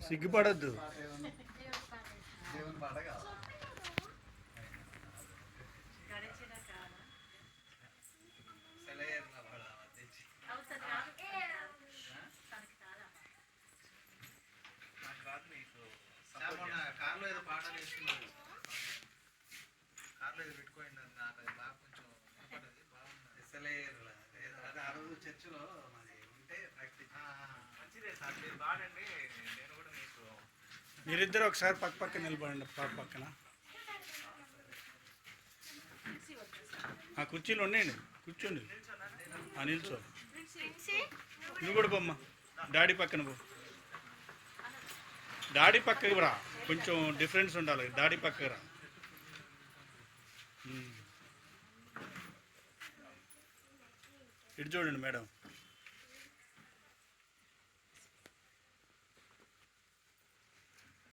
సిగ్గుపడద్దు. కార్లో ఏదో పాట వేసుకున్నాడు, కార్లో ఏదో పెట్టుకోండి, నాకు అది బాగా కొంచెం బాగుంది. అదే ఆ రోజు చర్చిలో మాది ఉంటే ప్రాక్టీస్ మంచిదే సార్, మీరు బాడండి. నేను కూడా మీకు మీరిద్దరు ఒకసారి పక్క పక్క నిలబడండి. పక్కన ఆ కుర్చీలు ఉన్నాయండి, కూర్చోండి. నిల్చో. నువ్వు కూడా బొమ్మ డాడీ పక్కన పో. డాడీ పక్కకి రా, కొంచెం డిఫరెన్స్ ఉండాలి. డాడీ పక్కకి రా. ఇటు చూడండి మేడం.